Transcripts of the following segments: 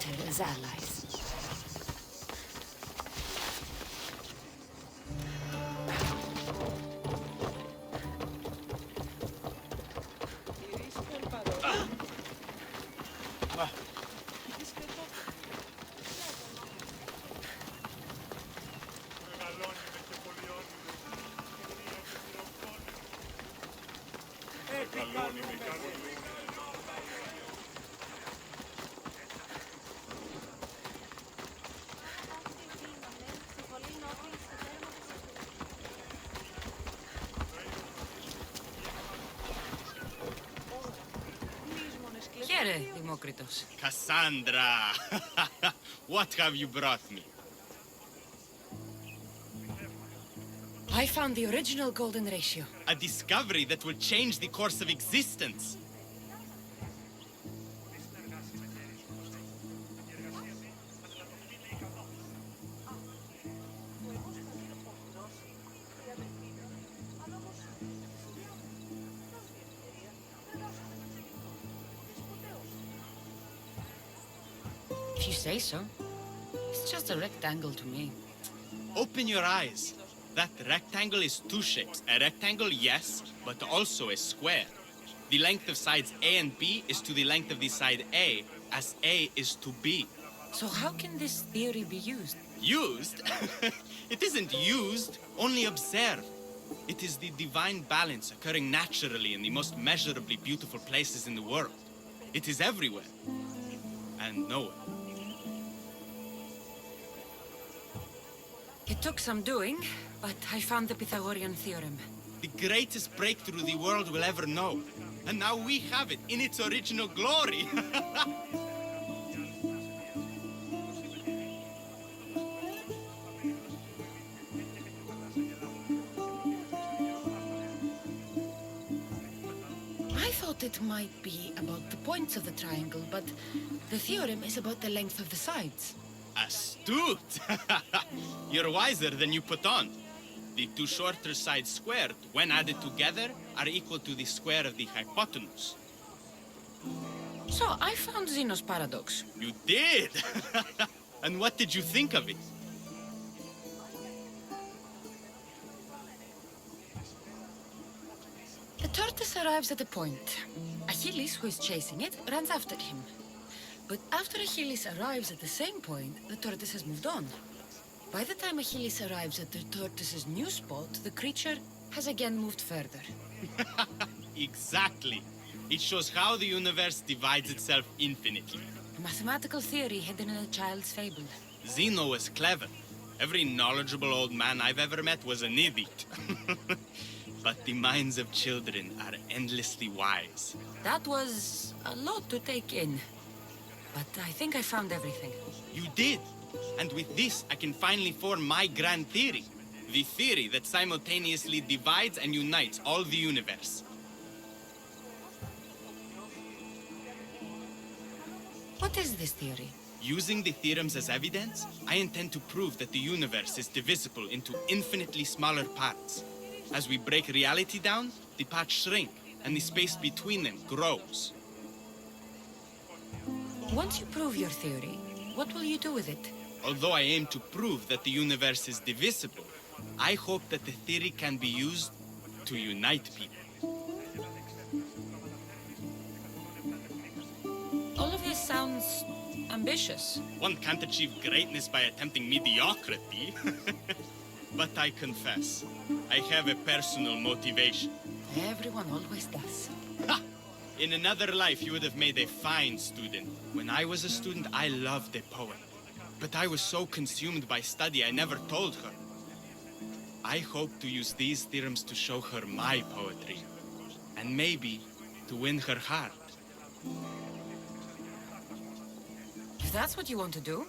better as allies. Here, Demokritos. Cassandra! What have you brought me? I found the original golden ratio. A discovery that will change the course of existence. If you say so. It's just a rectangle to me. Open your eyes. That rectangle is two shapes. A rectangle, yes, but also a square. The length of sides A and B is to the length of the side A, as A is to B. So how can this theory be used? Used? It isn't used, only observed. It is the divine balance occurring naturally in the most measurably beautiful places in the world. It is everywhere. And nowhere. It took some doing, but I found the Pythagorean theorem. The greatest breakthrough the world will ever know. And now we have it in its original glory. I thought it might be about the points of the triangle, but the theorem is about the length of the sides. Astute! You're wiser than you put on. The two shorter sides squared, when added together, are equal to the square of the hypotenuse. So, I found Zeno's paradox. You did! And what did you think of it? The tortoise arrives at a point. Achilles, who is chasing it, runs after him. But after Achilles arrives at the same point, the tortoise has moved on. By the time Achilles arrives at the tortoise's new spot, the creature has again moved further. Exactly. It shows how the universe divides itself infinitely. A mathematical theory hidden in a child's fable. Zeno was clever. Every knowledgeable old man I've ever met was an idiot. But the minds of children are endlessly wise. That was a lot to take in. But I think I found everything. You did. And with this, I can finally form my grand theory. The theory that simultaneously divides and unites all the universe. What is this theory? Using the theorems as evidence, I intend to prove that the universe is divisible into infinitely smaller parts. As we break reality down, the parts shrink, and the space between them grows. Once you prove your theory, what will you do with it? Although I aim to prove that the universe is divisible, I hope that the theory can be used to unite people. All of this sounds ambitious. One can't achieve greatness by attempting mediocrity. But I confess, I have a personal motivation. Everyone always does. Ha! In another life, you would have made a fine student. When I was a student, I loved a poet. But I was so consumed by study, I never told her. I hope to use these theorems to show her my poetry. And maybe to win her heart. If that's what you want to do,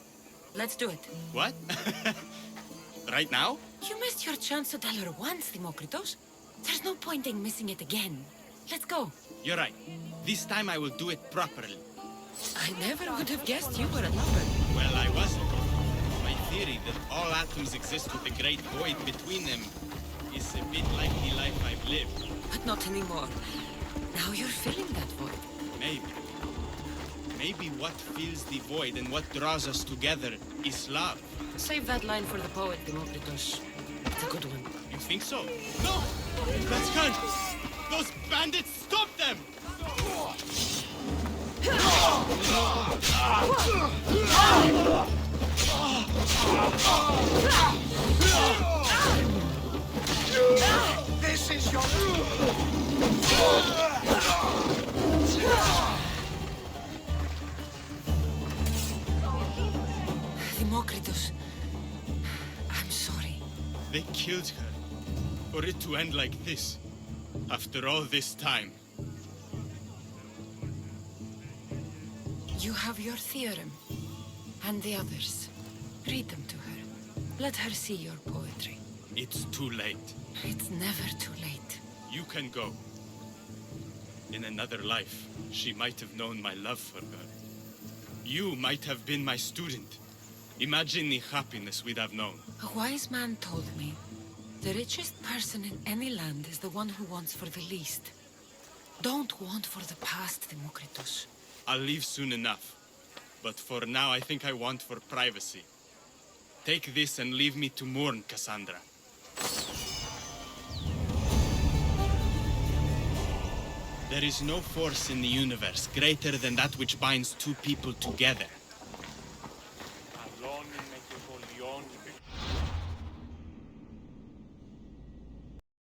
let's do it. What? Right now? You missed your chance to tell her once, Demokritos. There's no point in missing it again. Let's go. You're right. This time I will do it properly. I never would have guessed you were a lover. Well, I wasn't. My theory that all atoms exist with a great void between them is a bit like the life I've lived. But not anymore. Now you're filling that void. Maybe. Maybe what fills the void and what draws us together is love. Save that line for the poet, Democritus. It's a good one. You think so? No! Let's go! Those bandits, stop them! This is your... Democritus, I'm sorry. They killed her. For it to end like this. After all this time. You have your theorem. And the others. Read them to her. Let her see your poetry. It's too late. It's never too late. You can go. In another life, she might have known my love for her. You might have been my student. Imagine the happiness we'd have known. A wise man told me, the richest person in any land is the one who wants for the least. Don't want for the past, Democritus. I'll leave soon enough. But for now, I think I want for privacy. Take this and leave me to mourn, Cassandra. There is no force in the universe greater than that which binds two people together.